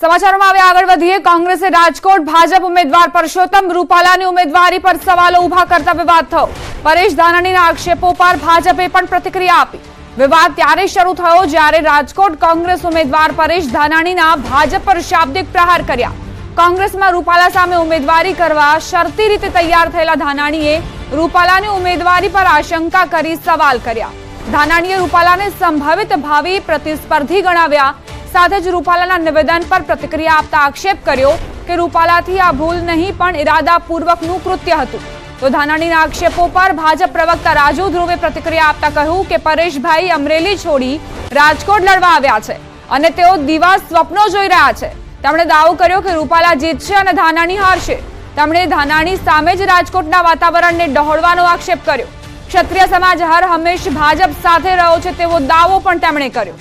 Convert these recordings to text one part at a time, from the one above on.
સમાચારોમાં હવે આગળ વધીએ। કોંગ્રેસે રાજકોટ ભાજપ ઉમેદવાર પરસોત્તમ રૂપાલાની ઉમેદવારી પર સવાલો ઉભા કરતા વિવાદ થયો। પરેશ ધાનાણીના આક્ષેપો પર ભાજપે પણ પ્રતિક્રિયા આપી। વિવાદ ત્યારે શરૂ થયો જ્યારે રાજકોટ કોંગ્રેસ ઉમેદવાર પરેશ ધાનાણીના ભાજપ પર શાબ્દિક પ્રહાર કર્યા। કોંગ્રેસમાં રૂપાલા સામે ઉમેદવારી કરવા શરતી રીતે તૈયાર થયેલા ધાનાણીએ રૂપાલાની ઉમેદવારી પર આશંકા કરી સવાલ કર્યા। ધાનાણીએ રૂપાલાને સંભવિત ભાવિ પ્રતિસ્પર્ધી ગણાવ્યા। સાથે જ રૂપાલાના નિવેદન પર પ્રતિક્રિયા આપતા આક્ષેપ કર્યો કે રૂપાલાથી આ ભૂલ નહીં પણ ઇરાદાપૂર્વકનું કૃત્ય હતું। તો ધાનાણીના આક્ષેપો પર ભાજપ પ્રવક્તા રાજુ ધ્રુવે પ્રતિક્રિયા આપતા કહ્યું કે પરેશભાઈ અમરેલી છોડી રાજકોટ લડવા આવ્યા છે અને તેઓ દિવા સ્વપ્નો જોઈ રહ્યા છે। તેમણે દાવો કર્યો કે રૂપાલા જીતશે અને ધાનાણી હારશે। તેમણે ધાનાણી સામે જ રાજકોટના વાતાવરણને ડહોળવાનો આક્ષેપ કર્યો। ક્ષત્રિય સમાજ હર હંમેશ ભાજપ સાથે રહ્યો છે તેવો દાવો પણ તેમણે કર્યો।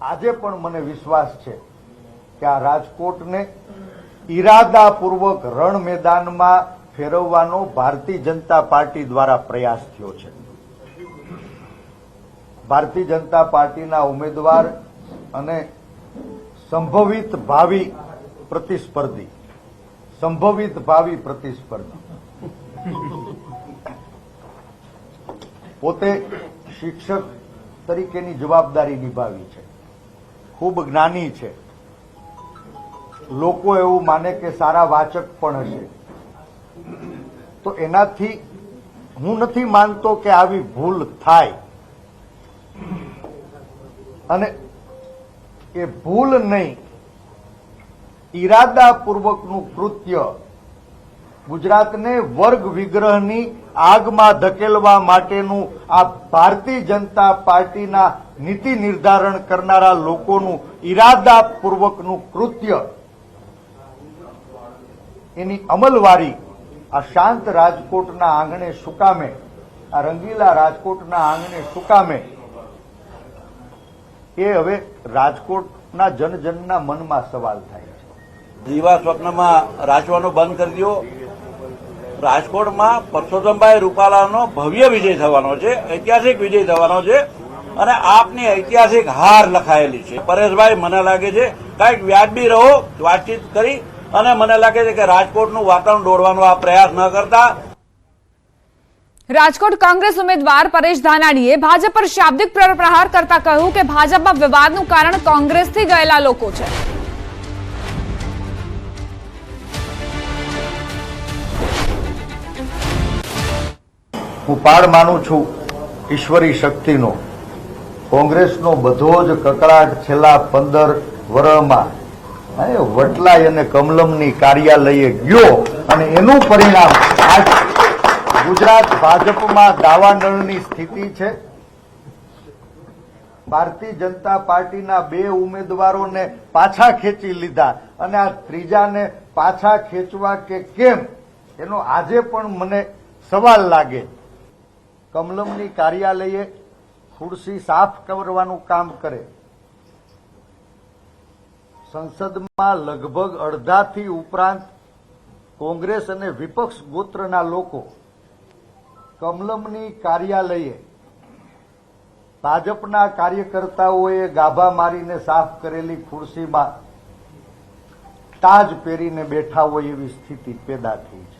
આજે પણ મને વિશ્વાસ છે કે આ રાજકોટને ઈરાદાપૂર્વક રણ મેદાનમાં ફેરવવાનો ભારતીય જનતા પાર્ટી દ્વારા પ્રયાસ થયો છે। ભારતીય જનતા પાર્ટીના ઉમેદવાર અને સંભવિત ભાવિ પ્રતિસ્પર્ધી પોતે શિક્ષક તરીકેની જવાબદારી નિભાવી છે। ખૂબ જ્ઞાની છે। લોકો એવું માને કે સારા વાચક પણ હશે। તો એનાથી હું નથી માનતો કે આવી ભૂલ થાય અને એ ભૂલ નહીં ઈરાદાપૂર્વકનું કૃત્ય ગુજરાતને વર્ગ વિગ્રહની આગમાં ધકેલવા માટેનું આ ભારતીય જનતા પાર્ટીના નીતિ નિર્ધારણ કરનારા લોકોનું ઈરાદાપૂર્વકનું કૃત્ય એની અમલવારી આ શાંત રાજકોટના આંગણે સુકામે, આ રંગીલા રાજકોટના આંગણે સુકામે એ હવે રાજકોટના જનજનના મનમાં સવાલ થાય છે। દીવા સ્વપ્નમાં રાચવાનું બંધ કરી દો। રાજકોટમાં પરસોત્તમભાઈ રૂપાલાનો ભવ્ય વિજય થવાનો છે, ઐતિહાસિક વિજય થવાનો છે અને આપની ઐતિહાસિક હાર લખાયેલી છે। પરેશભાઈ, મને લાગે છે કંઈક વ્યાજબી રહો, વાતચીત કરી અને મને લાગે છે કે રાજકોટનું વાતાવરણ દોડવાનો આ પ્રયાસ ન કરતા। રાજકોટ કોંગ્રેસ ઉમેદવાર પરેશ ધાનાણીએ ભાજપ પર શાબ્દિક પ્રહાર કરતા કહ્યું કે ભાજપમાં વિવાદનું કારણ કોંગ્રેસથી ગયેલા લોકો છે। હું પાડ માનું છું ઈશ્વરી શક્તિનો। કોંગ્રેસનો બધો જ કકળાટ છેલ્લા 15 વર્ષમાં વટલાઈ અને કમલમની કાર્યાલયે ગયો અને એનું પરિણામ આજ ગુજરાત ભાજપમાં દાવાનળની સ્થિતિ છે। ભારતીય જનતા પાર્ટીના 2 ઉમેદવારોને પાછા ખેંચી લીધા અને આ ત્રીજાને પાછા ખેંચવા કે કેમ એનો આજે પણ મને સવાલ લાગે। કમલમની કાર્યાલયે ખુરશી સાફ કરવાનું કામ કરે। સંસદમાં લગભગ અડધાથી ઉપરાંત કોંગ્રેસ અને વિપક્ષ ગોત્રના લોકો કમલમની કાર્યાલયે ભાજપના કાર્યકર્તાઓએ ગાભા મારીને સાફ કરેલી ખુરશીમાં તાજ પહેરીને બેઠા હોય એવી સ્થિતિ પેદા થઈ છે।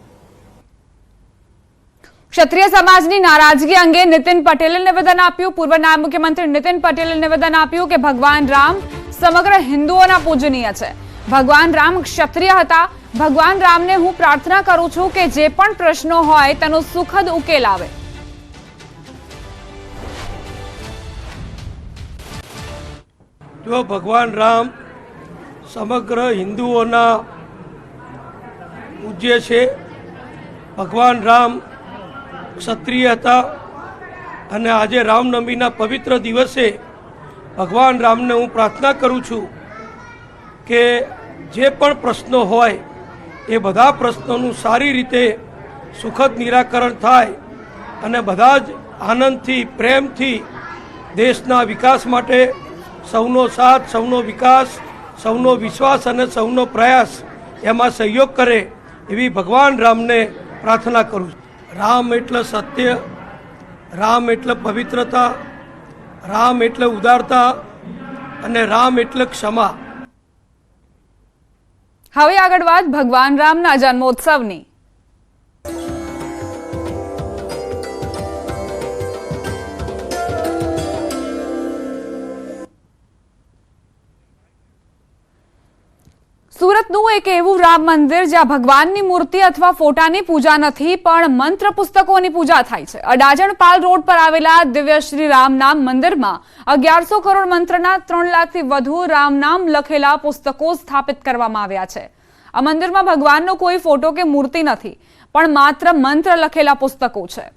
ક્ષત્રિય સમાજની નારાજગી અંગે નીતિન પટેલે નિવેદન આપ્યું। પૂર્વ નાયબ મુખ્યમંત્રી નીતિન પટેલે નિવેદન આપ્યું કે ભગવાન રામ સમગ્ર હિન્દુઓના પૂજનીય છે। ભગવાન રામ ક્ષત્રિય હતા। ભગવાન રામને હું પ્રાર્થના કરું છું કે જે પણ પ્રશ્નો હોય તેનો સુખદ ઉકેલ આવે। જો ભગવાન રામ સમગ્ર હિન્દુઓના પૂજ્ય છે। ભગવાન રામ ક્ષત્રિય હતા અને આજે રામનવમીના પવિત્ર દિવસે ભગવાન રામને હું પ્રાર્થના કરું છું કે જે પણ પ્રશ્નો હોય એ બધા પ્રશ્નોનું સારી રીતે સુખદ નિરાકરણ થાય અને બધા જ આનંદથી, પ્રેમથી દેશના વિકાસ માટે સૌનો સાથ, સૌનો વિકાસ, સૌનો વિશ્વાસ અને સૌનો પ્રયાસ એમાં સહયોગ કરે એવી ભગવાન રામને પ્રાર્થના કરું છું। રામ એટલે સત્ય, રામ એટલે પવિત્રતા, રામ એટલે ઉદારતા અને રામ એટલે ક્ષમા. હવે આગળ વાત ભગવાન રામના જન્મોત્સવની. સુરતનું એક એવું રામ મંદિર જ્યાં ભગવાનની મૂર્તિ અથવા ફોટાની પૂજા નથી પણ મંત્ર પુસ્તકોની પૂજા થાય છે. અડાજણ પાલ રોડ પર આવેલા દિવ્ય શ્રી રામ નામ મંદિરમાં 1100 કરોડ મંત્રના 3 લાખથી વધુ રામ નામ લખેલા પુસ્તકો સ્થાપિત કરવામાં આવ્યા છે. આ મંદિરમાં ભગવાનનો કોઈ ફોટો કે મૂર્તિ નથી પણ માત્ર મંત્ર લખેલા પુસ્તકો છે.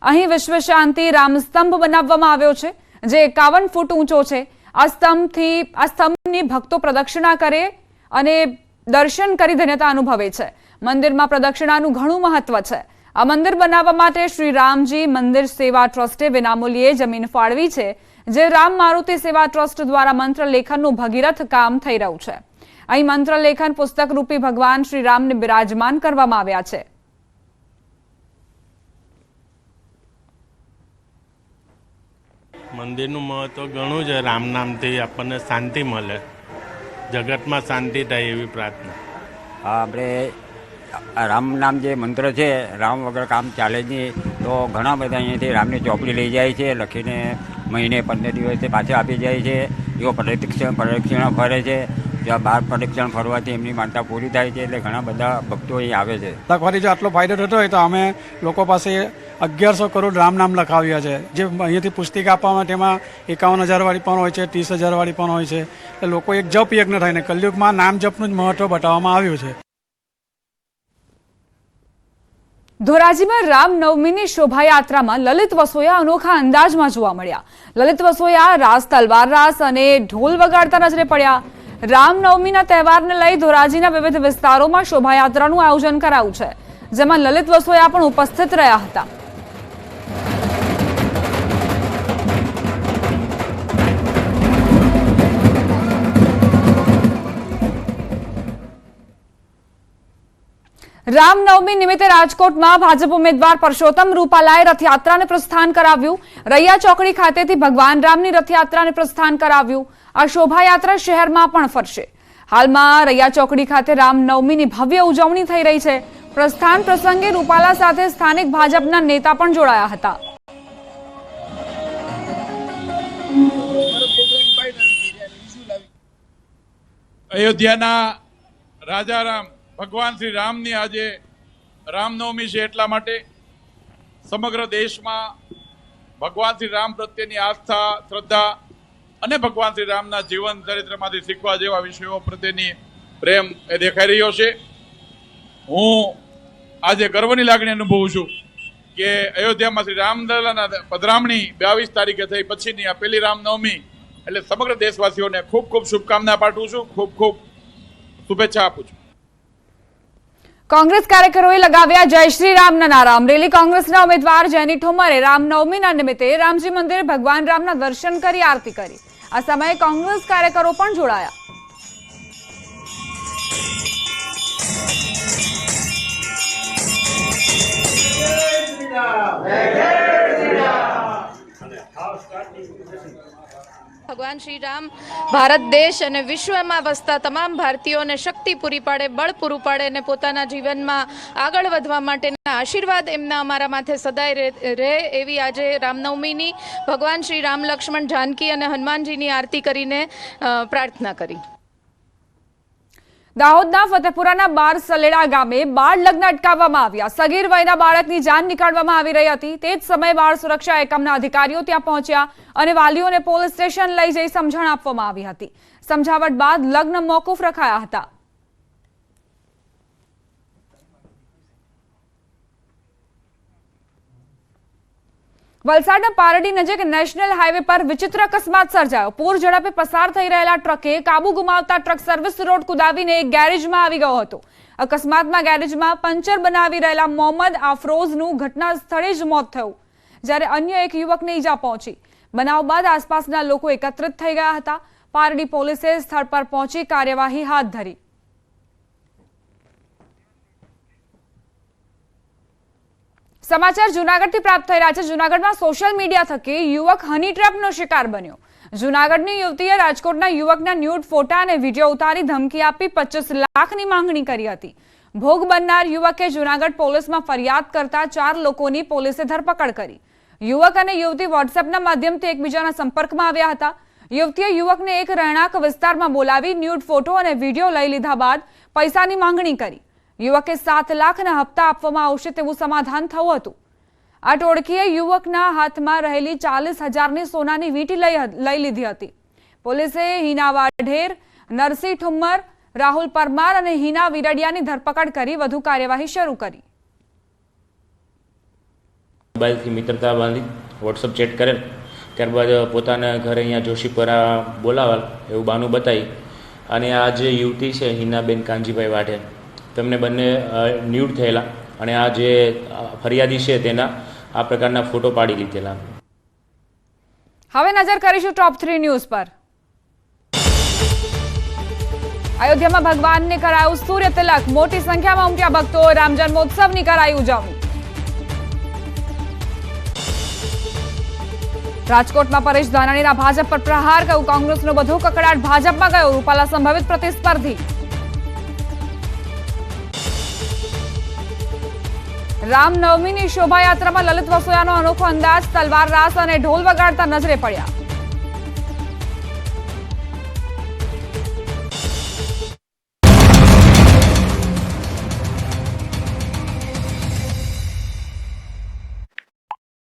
અહીં વિશ્વ શાંતિ રામ સ્તંભ બનાવવામાં આવ્યો છે જે 51 ફૂટ ઊંચો છે. આ સ્તંભની ભક્તો પ્રદક્ષિણા કરે અને દર્શન કરી ધન્યતા અનુભવે છે. મંદિરમાં પ્રદક્ષિણાનું ઘણું મહત્વ છે. આ મંદિર બનાવવા માટે શ્રી રામજી મંદિર સેવા ટ્રસ્ટે વિનામૂલ્યે જમીન ફાળવી છે જે રામ મારુતિ સેવા ટ્રસ્ટ દ્વારા મંત્ર લેખનનું ભગીરથ કામ થઈ રહ્યું છે. અહીં મંત્ર લેખન પુસ્તક રૂપી ભગવાન શ્રી રામને બિરાજમાન કરવામાં આવ્યા છે. મંદિરનું મહત્વ ઘણું છે. રામ નામથી આપણને શાંતિ મળે, જગતમાં શાંતિ થાય એવી પ્રાર્થના. આપણે રામ નામ જે મંત્ર છે, રામ વગર કામ ચાલે નહીં, તો ઘણા બધા અહીંયાથી રામની ચોપડી લઈ જાય છે, લખીને મહિને 15 દિવસે પાછા આપી જાય છે. એવો પ્રદક્ષિણ ફરે છે. જ્યાં 12 પ્રદક્ષિણ ફરવાથી એમની માનતા પૂરી થાય છે. એટલે ઘણા બધા ભક્તો અહીં આવે છે. લખવાથી જો આટલો ફાયદો થતો હોય તો અમે લોકો પાસે 1100 કરોડ રામ નામ લખાવ્યા છે. જે અહીંયાથી પુસ્તિકા આપવામાં તેમાં 51,000 વાળી પણ હોય છે, 30,000 વાળી પણ હોય છે. એટલે લોકો એક જપ યજ્ઞ થાય ને કલયુગમાં નામ જપનું જ મહત્વ બતાવવામાં આવ્યું છે. ધોરાજીમાં રામનવમીની શોભાયાત્રામાં લલિત વસોયા અનોખા અંદાજમાં જોવા મળ્યા. લલિત વસોયા રાસ, તલવાર રાસ અને ઢોલ વગાડતા નજરે પડ્યા. રામનવમીના તહેવારને લઈ ધોરાજીના વિવિધ વિસ્તારોમાં શોભાયાત્રાનું આયોજન કરાયું છે જેમાં લલિત વસોયા પણ ઉપસ્થિત રહ્યા હતા. રામનવમી નિમિત્તે રાજકોટમાં ભાજપ ઉમેદવાર પરસોત્તમ રૂપાલાએ રથયાત્રાને પ્રસ્થાન કરાવ્યું. રૈયા ચોકડી ખાતેથી ભગવાન રામની રથયાત્રાને પ્રસ્થાન કરાવ્યું. આ શોભાયાત્રા શહેરમાં પણ ફરશે. હાલમાં રૈયા ચોકડી ખાતે રામનવમીની ભવ્ય ઉજવણી થઈ રહી છે. પ્રસ્થાન પ્રસંગે રૂપાલા સાથે સ્થાનિક ભાજપના નેતા પણ જોડાયા હતા. અયોધ્યાના રાજારામ ભગવાન શ્રી રામની આજે રામનવમી છે. એટલા માટે સમગ્ર દેશમાં ભગવાન શ્રી રામ પ્રત્યેની આસ્થા, શ્રદ્ધા અને ભગવાન શ્રી રામના જીવન ચરિત્રમાંથી શીખવા જેવા વિષયો પ્રત્યેની પ્રેમ એ દેખાઈ રહ્યો છે. હું આજે ગર્વની લાગણી અનુભવું છું કે અયોધ્યામાં શ્રી રામલલાના પધરામણી 22 તારીખે થઈ પછીની આ પહેલી રામનવમી એટલે સમગ્ર દેશવાસીઓને ખૂબ ખૂબ શુભકામના પાઠવું છું, ખૂબ ખૂબ શુભેચ્છા આપું છું. કોંગ્રેસ કાર્યકરોએ લગાવ્યા જય શ્રી રામના નારા. અમરેલી કોંગ્રેસના ઉમેદવાર જેની ઠોમરે રામનવમીના નિમિત્તે રામજી મંદિરે ભગવાન રામના દર્શન કરી આરતી કરી. આ સમયે કોંગ્રેસ કાર્યકરો પણ જોડાયા. ભગવાન શ્રી રામ ભારત દેશ અને વિશ્વમાં વસતા તમામ ભારતીયોને શક્તિ પૂરી પાડે, બળ પૂરું પાડે અને પોતાના જીવનમાં આગળ વધવા માટેના આશીર્વાદ એમના અમારા માથે સદાય રહે એવી આજે રામનવમીની ભગવાન શ્રી રામ, લક્ષ્મણ, જાનકી અને હનુમાનજીની આરતી કરીને પ્રાર્થના કરી. દાહોદના ફતેપુરાના બાર સલેડા ગામે બાળ લગ્ન અટકાવવામાં આવ્યા. સગીર વયના બાળકની જાન નીકાળવામાં આવી રહી હતી. તે જ સમયે બાળ સુરક્ષા એકમના અધિકારીઓ ત્યાં પહોંચ્યા અને વાલીઓને પોલીસ સ્ટેશન લઈ જઈ સમજણ આપવામાં આવી હતી. સમજાવટ બાદ લગ્ન મોકૂફ રખાયા હતા. વલસાડના પારડી નજીક નેશનલ હાઈવે પર વિચિત્ર અકસ્માત સર્જાયો. પૂર ઝડપે પસાર થઈ રહેલા ટ્રકે કાબુ ગુમાવતા ટ્રક સર્વિસ રોડ કુદાવીને એક ગેરેજમાં આવી ગયો હતો. અકસ્માતમાં ગેરેજમાં પંચર બનાવી રહેલા મોહમ્મદ આફરોઝનું ઘટના સ્થળે જ મોત થયું, જ્યારે અન્ય એક યુવકને ઈજા પહોંચી. બનાવ બાદ આસપાસના લોકો એકત્રિત થઈ ગયા હતા. પારડી પોલીસે સ્થળ પર પહોંચી કાર્યવાહી હાથ ધરી. સમાચાર જૂનાગઢથી પ્રાપ્ત થઈ રહ્યા છે। જૂનાગઢમાં સોશિયલ મીડિયા થકી યુવક હની ટ્રેપનો શિકાર બન્યો। જૂનાગઢની યુવતીએ રાજકોટના યુવકના ન્યૂડ ફોટા અને વિડીયો ઉતારી ધમકી આપી 25 લાખની માંગણી કરી હતી। ભોગ બનનાર યુવકે જૂનાગઢ પોલીસમાં ફરિયાદ કરતા 4 લોકોની પોલીસે ધરપકડ કરી। યુવક અને યુવતી વોટ્સએપના માધ્યમથી એકબીજાના સંપર્કમાં આવ્યા હતા। યુવતીએ યુવકને એક રહેણાંક વિસ્તારમાં બોલાવી ન્યૂડ ફોટો અને વિડીયો લઈ લીધા બાદ પૈસાની માંગણી કરી। યુવકે 7 લાખના હપ્તા આપવામાં આવશે તેવું સમાધાન થયું હતું। આ ટોળકીએ યુવકના હાથમાં રહેલી 40,000ની સોનાની વીંટી લઈ લીધી હતી। પોલીસે હિના વાઢેર, નરસિંહ ઠુમ્મર, રાહુલ પરમાર અને હિના વિરડિયાની ધરપકડ કરી વધુ કાર્યવાહી શરૂ કરી। મોબાઈલથી મિત્રતા બાંધી વોટ્સઅપ ચેટ કરેલ, ત્યારબાદ પોતાના ઘરે અહીંયા જોશીપરા બોલાવેલ એવું બાનું બતાવી અને આ જે યુવતી છે હિનાબેન કાનજીભાઈ વાઢેર, તેમને બંને ન્યૂડ થયેલા અને આ જે ફરિયાદી છે તેના આ પ્રકારના ફોટો પાડી લીધેલા। હવે નજર કરીશું ટોપ 3 ન્યૂઝ પર। અયોધ્યામાં ભગવાનને કરાયું સૂર્ય તિલક, મોટી સંખ્યામાં ઉમટ્યા ભક્તો, રામ જન્મોત્સવની કરાઈ ઉજવણી। રાજકોટમાં પરેશ ધાનાણીના ભાજપ પર પ્રહાર, કહ્યું કોંગ્રેસનો બધો કકડાટ ભાજપમાં ગયો, રૂપાલા સંભવિત પ્રતિસ્પર્ધી। રામનવમીની શોભાયાત્રામાં લલિત વસોયાનો અનોખો અંદાજ, તલવાર રાસ અને ઢોલ વગાડતા નજરે પડ્યા।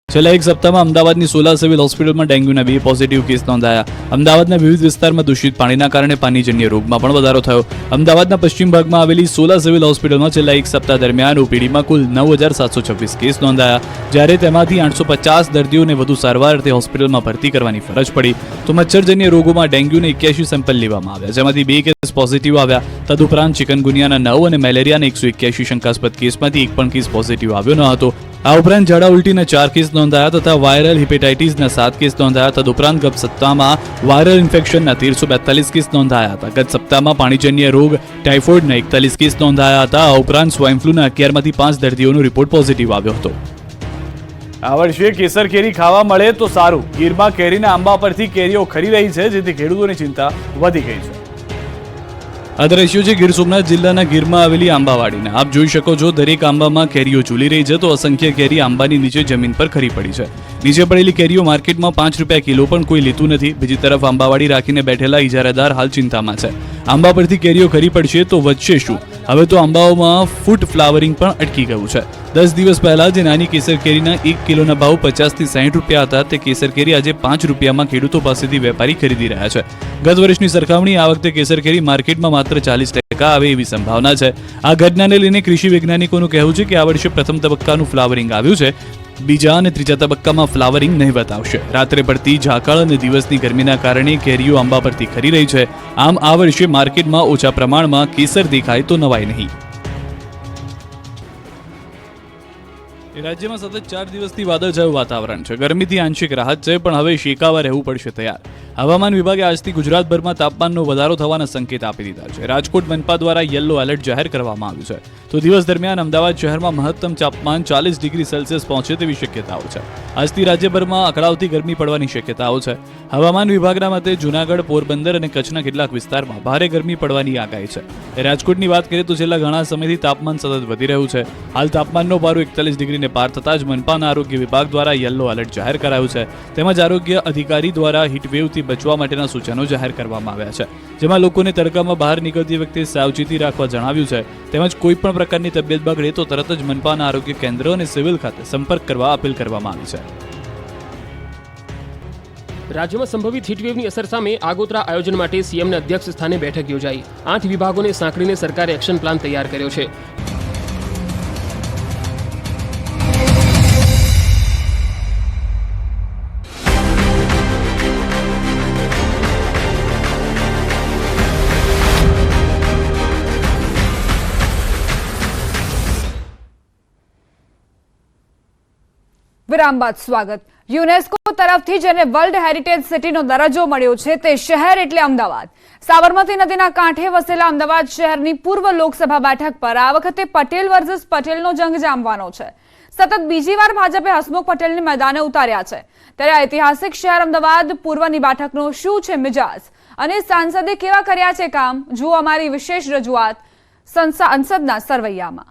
છેલ્લા એક સપ્તાહમાં અમદાવાદની સોલા સિવિલ હોસ્પિટલમાં ડેન્ગ્યુના 2 પોઝિટિવ કેસ નોંધાયા। અમદાવાદના વિવિધ વિસ્તારમાં દૂષિત પાણીના કારણે પાણીજન્ય રોગમાં પણ વધારો થયો। અમદાવાદના પશ્ચિમ ભાગમાં આવેલી સોલા સિવિલ હોસ્પિટલમાં છેલ્લા એક સપ્તાહ દરમિયાન ઓપીડીમાં કુલ 9,726 કેસ નોંધાયા, જ્યારે તેમાંથી 850 દર્દીઓને વધુ સારવાર અર્થે હોસ્પિટલમાં ભરતી કરવાની ફરજ પડી। તો મચ્છરજન્ય રોગોમાં ડેન્ગ્યુના 81 સેમ્પલ લેવામાં આવ્યા, જેમાંથી 2 કેસ પોઝિટિવ આવ્યા। તદુપરાંત ચિકનગુનિયાના 9 અને મેલેરિયાના 181 શંકાસ્પદ કેસમાંથી 1 પણ કેસ પોઝિટિવ આવ્યો ન હતો। આ ઉપરાંત ઝાડા ઉલટીના 4 કેસ નોંધાયા તથા વાયરલ હિપેટાઇટિસના 7 કેસ નોંધાયા। તદુપરાંત ગત સપ્તાહમાં વાયરલ ઇન્ફેક્શનના 1342 કેસ નોંધાયા હતા। ગત સપ્તાહમાં પાણીજન્ય રોગ ટાઇફોઇડના 41 કેસ નોંધાયા હતા। આ ઉપરાંત સ્વાઇન ફ્લૂના 11માંથી 5 દર્દીઓનો રિપોર્ટ પોઝિટિવ આવ્યો હતો। આ વર્ષે કેસર કેરી ખાવા મળે તો સારું, ગીરમાં કેરીના આંબા પરથી કેરીઓ ખરી રહી છે, જેથી ખેડૂતોની ચિંતા વધી ગઈ છે। આ દ્રશ્યો છે ગીર સોમનાથ જિલ્લાના ગીરમાં આવેલી આંબાવાડીના। આપ જોઈ શકો છો, દરેક આંબામાં કેરીઓ ઝૂલી રહી છે, તો અસંખ્ય કેરી આંબાની નીચે જમીન પર ખરી પડી છે। નીચે પડેલી કેરીઓ માર્કેટમાં 5 રૂપિયા કિલો પણ કોઈ લેતું નથી। બીજી તરફ આંબાવાડી રાખીને બેઠેલા ઇજારાદાર હાલ ચિંતામાં છે। આંબા પરથી કેરીઓ ખરી પડશે તો વધશે શું? હવે તો આંબાઓમાં ફૂટ ફ્લાવરિંગ પણ અટકી ગયું છે। 10 દિવસ પહેલા જે નાની કેસર કેરીના 1 કિલોના ભાવ 50 થી 60 રૂપિયા હતા, તે કેસર કેરી આજે 5 રૂપિયામાં ખેડૂતો પાસેથી વેપારી ખરીદી રહ્યા છે। ગત વર્ષની સરખામણી આ વખતે કેસર કેરી માર્કેટમાં માત્ર 40% આવે એવી સંભાવના છે। આ ઘટનાને લઈને કૃષિ વૈજ્ઞાનિકોનું કહેવું છે કે આ વર્ષે પ્રથમ તબક્કાનું ફ્લાવરિંગ આવ્યું છે, બીજા અને ત્રીજા તબક્કામાં ફ્લાવરિંગ નહિવત આવશે। રાત્રે પડતી ઝાકળ અને દિવસની ગરમીના કારણે કેરીઓ આંબા પરથી ખરી રહી છે। આમ આ વર્ષે માર્કેટમાં ઓછા પ્રમાણમાં કેસર દેખાય તો નવાઈ નહીં। રાજ્યમાં સતત 4 દિવસથી વાદળછાયું વાતાવરણ છે। ગરમીથી આંશિક રાહત છે, પણ હવે શેકાવા રહેવું પડશે તૈયાર। હવામાન વિભાગે આજથી ગુજરાતભરમાં તાપમાનનો વધારો થવાના સંકેત આપી દીધા છે। રાજકોટ મનપા દ્વારા યલો એલર્ટ જાહેર કરવામાં આવ્યું છે, તો દિવસ દરમિયાન અમદાવાદ શહેરમાં મહત્તમ તાપમાન 40 ડિગ્રી સેલ્સિયસ પહોંચે તેવી શક્યતાઓ છે। આજથી રાજ્યભરમાં અકળાવતી ગરમી પડવાની શક્યતાઓ છે। હવામાન વિભાગના મતે જૂનાગઢ, પોરબંદર અને કચ્છના કેટલાક વિસ્તારમાં ભારે ગરમી પડવાની આગાહી છે। રાજકોટની વાત કરીએ તો છેલ્લા ઘણા સમયથી તાપમાન સતત વધી રહ્યું છે। હાલ તાપમાનનો પારો 41 ડિગ્રીને પાર થતાં જ મનપાના આરોગ્ય વિભાગ દ્વારા યલો એલર્ટ જાહેર કરાયું છે। તેમજ આરોગ્ય અધિકારી દ્વારા હીટવેવથી બચવા માટેના સૂચનો જાહેર કરવામાં આવ્યા છે, જેમાં લોકોને તડકામાં બહાર નીકળતી વખતે સાવચેતી રાખવા જણાવ્યું છે। તેમજ કોઈ પણ પ્રકારની તબિયત બગડે તો તરત જ મનપાના આરોગ્ય કેન્દ્ર અને સિવિલ ખાતે સંપર્ક કરવા અપીલ કરવામાં આવી છે। રાજ્યમાં સંભવિત હીટવેવની અસર સામે આગોતરા આયોજન માટે સીએમના અધ્યક્ષ સ્થાને બેઠક યોજાઈ। 8 વિભાગોને સાંકળીને સરકારે એક્શન પ્લાન તૈયાર કર્યો છે। વિરામ બાદ સ્વાગત। યુનેસ્કો તરફથી જેને વર્લ્ડ હેરિટેજ સિટીનો દરજ્જો મળ્યો છે તે શહેર એટલે અમદાવાદ। સાબરમતી નદીના કાંઠે વસેલા અમદાવાદ શહેરની પૂર્વ લોકસભા બેઠક પર આ વખતે પટેલ વર્સિસ પટેલનો જંગ જામવાનો છે। સતત બીજી વાર ભાજપે હસમુખ પટેલને મેદાને ઉતાર્યા છે, ત્યારે ઐતિહાસિક શહેર અમદાવાદ પૂર્વની બેઠકનો શું છે મિજાજ અને સાંસદે કેવા કર્યા છે કામ, જુઓ અમારી વિશેષ રજૂઆત સંસદના સરવૈયામાં.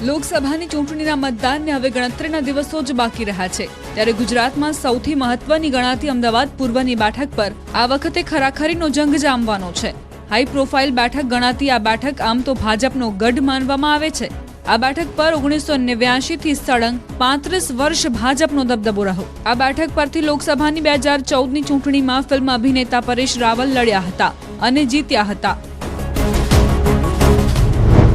લોકસભાની ચૂંટણીના મતદાનને હવે ગણતરીના દિવસો જ બાકી રહ્યા છે, ત્યારે ગુજરાતમાં સૌથી મહત્વની ગણાતી અમદાવાદ પૂર્વની બેઠક પર આ વખતે ખરાખરીનો જંગ જામવાનો છે. હાઈ પ્રોફાઇલ બેઠક ગણાતી આ બેઠક આમ તો ભાજપનો ગઢ માનવામાં આવે છે. આ બેઠક પર 1989 થી સળંગ 35 વર્ષ ભાજપનો દબદબો રહ્યો. આ બેઠક પરથી લોકસભાની 2014ની ચૂંટણીમાં ફિલ્મ અભિનેતા પરેશ રાવલ લડ્યા હતા અને જીત્યા હતા.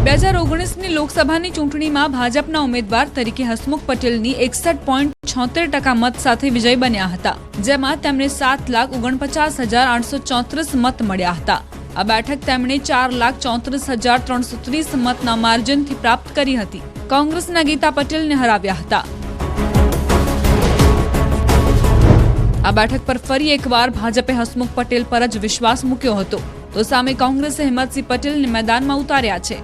2019ની લોકસભાની ચૂંટણીમાં ભાજપના ઉમેદવાર તરીકે હસમુખ પટેલની 61.76% મત સાથે વિજય બન્યા હતા, જેમાં તેમણે 7,49,834 મત મળ્યા હતા. આ બેઠક તેમણે 4,34,330 મતના માર્જિનથી પ્રાપ્ત કરી હતી. કોંગ્રેસના ગીતા પટેલને હરાવ્યા હતા. આ બેઠક પર ફરી એકવાર ભાજપે હસમુખ પટેલ પર જ વિશ્વાસ મૂક્યો હતો, તો સામે કોંગ્રેસે હિંમતસિંહ પટેલને મેદાનમાં ઉતાર્યા છે.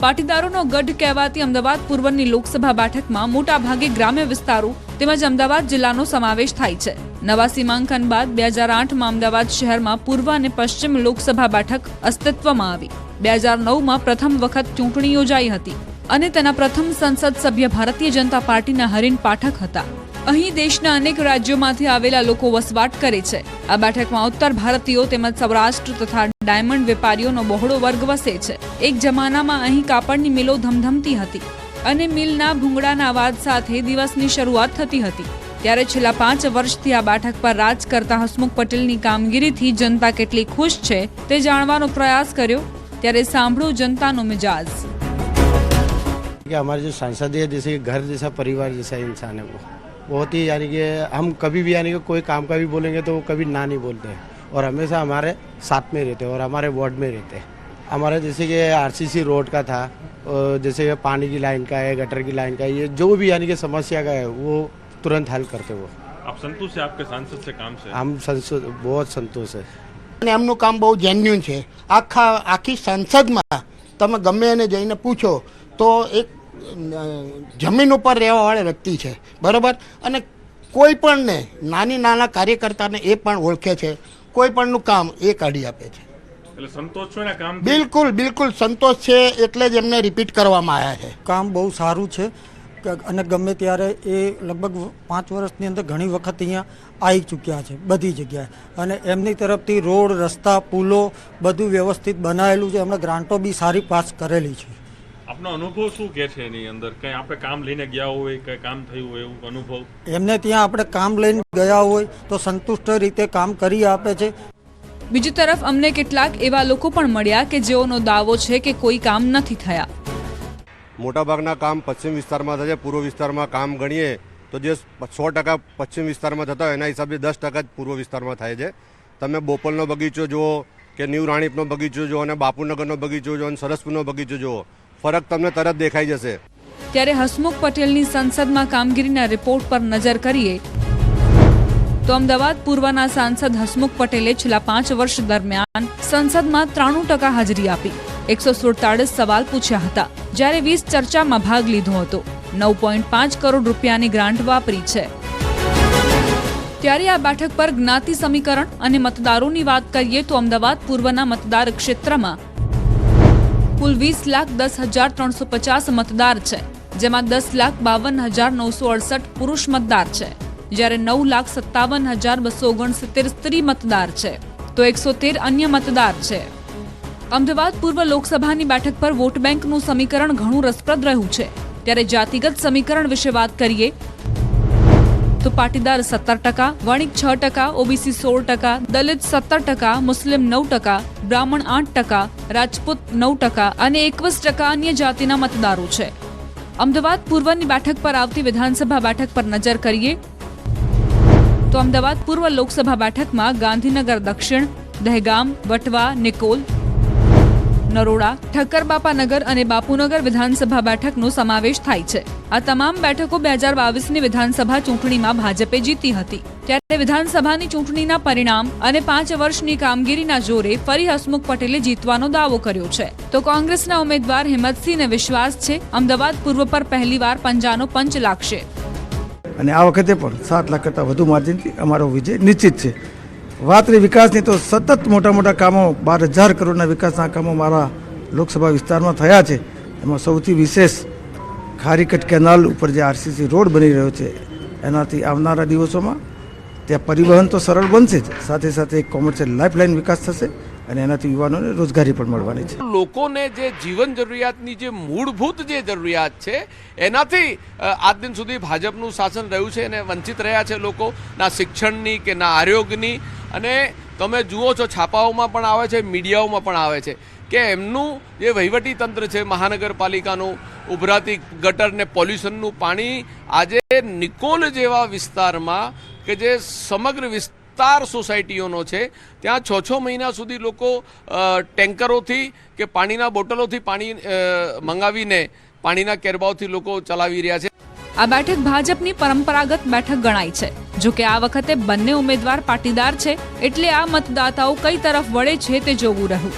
પાટીદારોનો ગઢ કહેવાતી અમદાવાદ પૂર્વની લોકસભા બેઠકમાં મોટા ભાગે ગ્રામ્ય વિસ્તારો તેમજ અમદાવાદ જિલ્લાનો સમાવેશ થાય છે. નવા સીમાંકન બાદ 2008માં અમદાવાદ શહેરમાં પૂર્વ અને પશ્ચિમ લોકસભા બેઠક અસ્તિત્વમાં આવી. 2009માં પ્રથમ વખત ચૂંટણી યોજાઈ હતી અને તેના પ્રથમ સંસદ સભ્ય ભારતીય જનતા પાર્ટીના હરીન પાઠક હતા. અહીં દેશના અનેક રાજ્યોમાંથી આવેલા લોકો વસવાટ કરે છે. આ બેઠકમાં ઉત્તર ભારતીયો તેમજ સૌરાષ્ટ્ર તથા ડાયમંડ વેપારીઓનો બહોળો વર્ગ વસે છે. એક જમાનામાં અહીં કાપડની મિલો ધમધમતી હતી અને મિલના ભૂંગળાના અવાજ સાથે દિવસની શરૂઆત થતી હતી. ત્યારે છેલ્લા 5 વર્ષથી આ બેઠક પર રાજ કરતા હસમુખ પટેલની કામગીરીથી જનતા કેટલી ખુશ છે તે જાણવાનો પ્રયાસ કર્યો, ત્યારે સાંભળો જનતાનો મિજાજ. हमारे जो सांसद है जैसे घर जैसा परिवार जैसा इंसान है वो बहुत ही यानी कि हम कभी भी यानी कि कोई काम का भी बोलेंगे तो वो कभी ना नहीं बोलते हैं और हमेशा हमारे साथ में रहते हैं और हमारे वार्ड में रहते हैं. हमारे जैसे कि आरसीसी रोड का था, जैसे पानी की लाइन का है, गटर की लाइन का है, ये जो भी यानी कि समस्या का है वो तुरंत हल करते वो. आप संतुष्ट है आपके सांसद से काम से? हम बहुत संतोष है. અને એમનું કામ બહુ જેન્યુન છે. આખી સંસદમાં તમે ગમે એને જઈને પૂછો તો એક જમીન ઉપર રહેવાવાળા વ્યક્તિ છે, બરાબર. અને કોઈ પણને નાના કાર્યકર્તાને એ પણ ઓળખે છે, કોઈ પણનું કામ એ કાઢી આપે છે. એટલે સંતોષ છો ને કામ? બિલકુલ સંતોષ છે, એટલે જ એમને રિપીટ કરવામાં આવ્યા છે. કામ બહુ સારું છે અને ગમે ત્યારે એ લગભગ 5 વર્ષની અંદર ઘણી વખત અહીંયા આવી ચૂક્યા છે બધી જગ્યાએ, અને એમની તરફથી રોડ, રસ્તા, પુલો બધું વ્યવસ્થિત બનાવેલું છે. એમણે ગ્રાન્ટો બી સારી પાસ કરેલી છે. આપનો અનુભવ શું કે છે એની અંદર? કંઈ આપણે કામ લઈને ગયા હોય, કંઈ કામ થયું હોય એવું અનુભવ? એમને ત્યાં આપણે કામ લઈને ગયા હોય તો સંતુષ્ટ રીતે કામ કરી આપે છે. બીજી તરફ અમને કેટલાક એવા લોકો પણ મળ્યા કે જેઓનો દાવો છે કે કોઈ કામ નથી થયા. મોટાભાગના કામ પશ્ચિમ વિસ્તારમાં થશે. પૂર્વ વિસ્તારમાં કામ ગણીએ તો જે 100% પશ્ચિમ વિસ્તારમાં થતા હોય એના હિસાબે 10% જ પૂર્વ વિસ્તારમાં થાય છે. તમે બોપલનો બગીચો જુઓ કે ન્યૂ રાણીપનો બગીચો જુઓ અને બાપુનગરનો બગીચો જુઓ અને સરસપુરનો બગીચો જુઓ, ફરક તમને તરત દેખાઈ જશે. ત્યારે હસમુખ પટેલની સંસદમાં કામગીરીના રિપોર્ટ પર નજર કરીએ તો અમદાવાદ પૂર્વના સાંસદ હસમુખ પટેલે છેલ્લા 5 વર્ષ દરમિયાન સંસદમાં 93% હાજરી આપી, 147 સવાલ પૂછ્યા હતા, જ્યારે 20 ચર્ચામાં ભાગ લીધો હતો, 9.5 કરોડ રૂપિયાની ગ્રાન્ટ વાપરી છે. ત્યારે આ બેઠક પર જ્ઞાતિ સમીકરણ અને મતદારોની વાત કરીએ તો અમદાવાદ પૂર્વના મતદાર ક્ષેત્રમાં કુલ 20,10,350 મતદાર છે, જેમાં 10,52,968 પુરુષ મતદાર છે, જ્યારે 9,57,269 સ્ત્રી મતદાર છે, તો 113 અન્ય મતદાર છે. અમદાવાદ પૂર્વ લોકસભાની બેઠક પર વોટ બેંકનું સમીકરણ ઘણું રસપ્રદ રહ્યું છે. ત્યારે જાતિગત સમીકરણ વિશે વાત કરીએ તો પાટીદાર 17%, વણિક 6%, ઓબીસી 16%, દલિત 17%, મુસ્લિમ 9%, બ્રાહ્મણ 8%, રાજપૂત 9% અને 21% અન્ય જાતિના મતદારો છે. અમદાવાદ પૂર્વની બેઠક પર આવતી વિધાનસભા બેઠક પર નજર કરીએ તો અમદાવાદ પૂર્વ લોકસભા બેઠકમાં ગાંધીનગર દક્ષિણ, દહેગામ, વટવા, નિકોલ, નરોડા, ઠક્કરબાપાનગર અને બાપુનગર વિધાનસભા બેઠકનો સમાવેશ થાય છે. આ તમામ બેઠકો 2022ની વિધાનસભા ચૂંટણીમાં ભાજપે જીતી હતી. ત્યારે વિધાનસભાની ચૂંટણીના પરિણામ અને 5 વર્ષની કામગીરીના જોરે ફરી હસમુખ પટેલે જીતવાનો દાવો કર્યો છે. તો કોંગ્રેસના ઉમેદવાર હિંમતસિંહને વિશ્વાસ છે અમદાવાદ પૂર્વ પર પહેલીવાર પંજાનો પંચ લાગશે. અને આ વખતે પણ 7 લાખ કરતાં વધુ માર્જિનથી અમારો વિજય નિશ્ચિત છે. વાત રહી વિકાસની, તો સતત મોટા કામો 12,000 કરોડના વિકાસના કામો મારા લોકસભા વિસ્તારમાં થયા છે. એમાં સૌથી વિશેષ ખારીકટ કેનાલ ઉપર જે આરસીસી રોડ બની રહ્યો છે, એનાથી આવનારા દિવસોમાં ત્યાં પરિવહન તો સરળ બનશે જ, સાથે સાથે કોમર્શિયલ લાઇફલાઇન વિકાસ થશે અને એનાથી યુવાનોને રોજગારી પણ મળવાની છે. લોકોને જે જીવન જરૂરિયાતની જે મૂળભૂત જે જરૂરિયાત છે એનાથી આજ દિન સુધી ભાજપનું શાસન રહ્યું છે અને વંચિત રહ્યા છે લોકો, ના શિક્ષણની કે ના આરોગ્યની. અને તમે જુઓ છો છાપાઓમાં પણ આવે છે, મીડિયાઓમાં પણ આવે છે કે એમનું જે વહીવટી તંત્ર છે મહાનગરપાલિકાનું, ઉભરાતી ગટર ને પોલ્યુશનનું પાણી આજે નિકોલ જેવા વિસ્તારમાં કે જે સમગ્ર વિસ્તાર સોસાયટીઓનો છે ત્યાં 6 મહિના સુધી લોકો ટેન્કરોથી કે પાણીના બોટલોથી પાણી મંગાવીને પાણીના કેરબાઓથી લોકો ચલાવી રહ્યા છે. આ બેઠક ભાજપની પરંપરાગત બેઠક ગણાય છે. જો કે આ વખતે બંને ઉમેદવાર પાટીદાર છે એટલે આ મતદાતાઓ કઈ તરફ વળે છે તે જોવું રહ્યું.